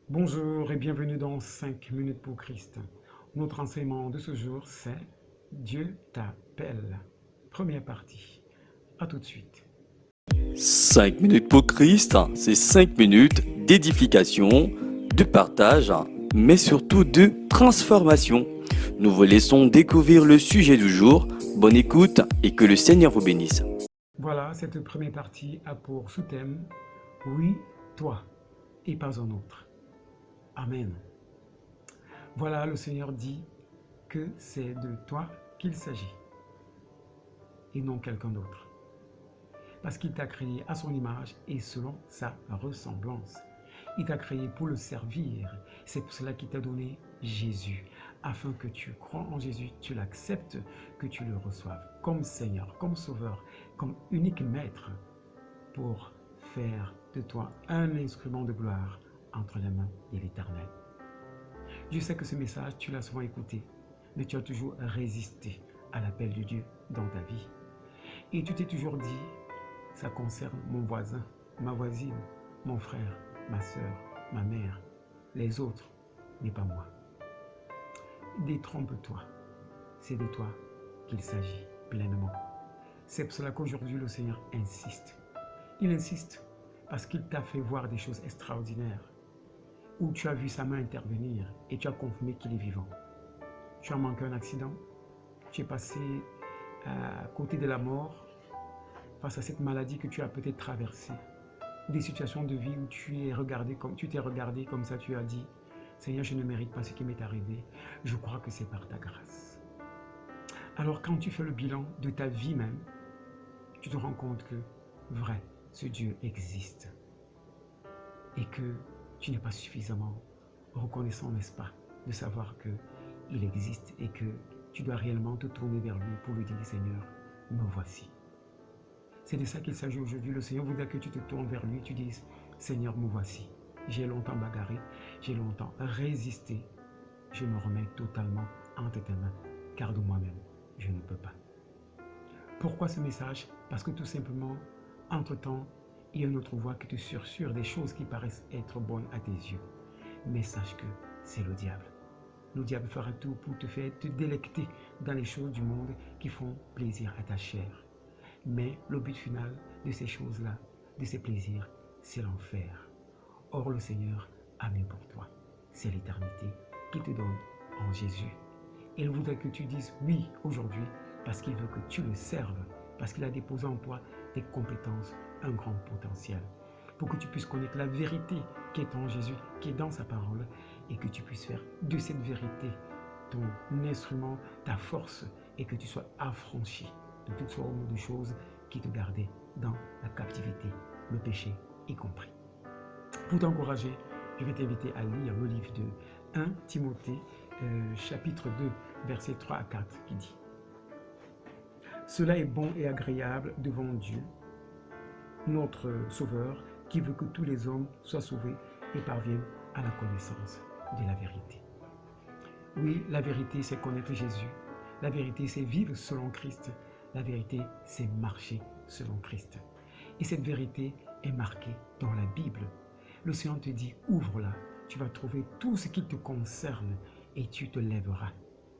Bonjour et bienvenue dans 5 minutes pour Christ. Notre enseignement de ce jour, c'est Dieu t'appelle. Première partie. À tout de suite. 5 minutes pour Christ, c'est 5 minutes d'édification, de partage, mais surtout de transformation. Nous vous laissons découvrir le sujet du jour. Bonne écoute et que le Seigneur vous bénisse. Voilà, cette première partie a pour sous-thème Oui, toi et pas un autre. Amen. Voilà, le Seigneur dit que c'est de toi qu'il s'agit et non quelqu'un d'autre. Parce qu'il t'a créé à son image et selon sa ressemblance. Il t'a créé pour le servir. C'est pour cela qu'il t'a donné Jésus, afin que tu crois en Jésus, tu l'acceptes, que tu le reçoives comme Seigneur, comme Sauveur, comme unique Maître, pour faire de toi un instrument de gloire entre les mains de l'Éternel. Je sais que ce message, tu l'as souvent écouté, mais tu as toujours résisté à l'appel de Dieu dans ta vie. Et tu t'es toujours dit, ça concerne mon voisin, ma voisine, mon frère, ma soeur, ma mère, les autres, mais pas moi. Détrompe-toi, c'est de toi qu'il s'agit pleinement. C'est pour cela qu'aujourd'hui le Seigneur insiste. Il insiste parce qu'il t'a fait voir des choses extraordinaires, où tu as vu sa main intervenir et tu as confirmé qu'il est vivant. Tu as manqué un accident, tu es passé à côté de la mort, face à cette maladie que tu as peut-être traversée, des situations de vie où tu t'es regardé comme ça, tu as dit, Seigneur, je ne mérite pas ce qui m'est arrivé, je crois que c'est par ta grâce. Alors quand tu fais le bilan de ta vie même, tu te rends compte que, vrai, ce Dieu existe et que tu n'es pas suffisamment reconnaissant, n'est-ce pas, de savoir qu'il existe et que tu dois réellement te tourner vers lui pour lui dire, Seigneur, me voici. C'est de ça qu'il s'agit aujourd'hui. Le Seigneur voudrait que tu te tournes vers lui, tu dises, Seigneur, me voici. J'ai longtemps bagarré, j'ai longtemps résisté. Je me remets totalement entre tes mains, car de moi-même, je ne peux pas. Pourquoi ce message? Parce que tout simplement, entre-temps, il y a une autre voix qui te susurre des choses qui paraissent être bonnes à tes yeux. Mais sache que c'est le diable. Le diable fera tout pour te faire te délecter dans les choses du monde qui font plaisir à ta chair. Mais le but final de ces choses-là, de ces plaisirs, c'est l'enfer. Or, le Seigneur a mieux pour toi. C'est l'éternité qu'il te donne en Jésus. Il voudrait que tu dises oui aujourd'hui parce qu'il veut que tu le serves, parce qu'il a déposé en toi des compétences, un grand potentiel, pour que tu puisses connaître la vérité qui est en Jésus, qui est dans sa parole, et que tu puisses faire de cette vérité ton instrument, ta force, et que tu sois affranchi de toutes sortes de choses qui te gardaient dans la captivité, le péché y compris. Pour t'encourager, je vais t'inviter à lire le livre de 1 Timothée, chapitre 2, versets 3 à 4, qui dit « Cela est bon et agréable devant Dieu, notre Sauveur, qui veut que tous les hommes soient sauvés et parviennent à la connaissance de la vérité. » Oui, la vérité, c'est connaître Jésus. La vérité, c'est vivre selon Christ. La vérité, c'est marcher selon Christ. Et cette vérité est marquée dans la Bible. Le Seigneur te dit, ouvre-la. Tu vas trouver tout ce qui te concerne et tu te lèveras.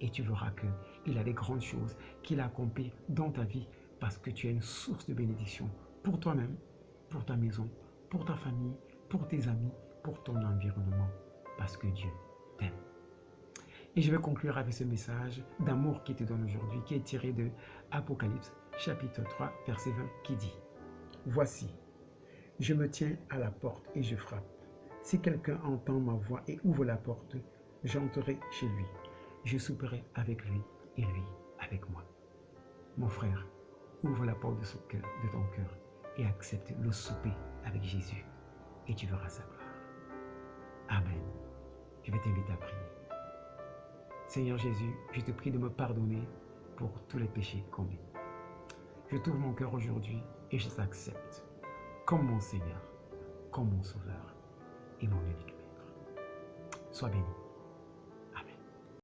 Et tu verras qu'il a des grandes choses qu'il a accomplies dans ta vie parce que tu es une source de bénédiction pour toi-même, pour ta maison, pour ta famille, pour tes amis, pour ton environnement. Parce que Dieu t'aime. Et je vais conclure avec ce message d'amour qui te donne aujourd'hui, qui est tiré de Apocalypse, chapitre 3, verset 20, qui dit « Voici, je me tiens à la porte et je frappe. Si quelqu'un entend ma voix et ouvre la porte, j'entrerai chez lui. Je souperai avec lui et lui avec moi. » Mon frère, ouvre la porte de ton cœur et accepte le souper avec Jésus et tu verras sa gloire. Amen. Je vais t'inviter à prier. Seigneur Jésus, je te prie de me pardonner pour tous les péchés commis. Je t'ouvre mon cœur aujourd'hui et je t'accepte comme mon Seigneur, comme mon Sauveur et mon unique Maître. Sois béni.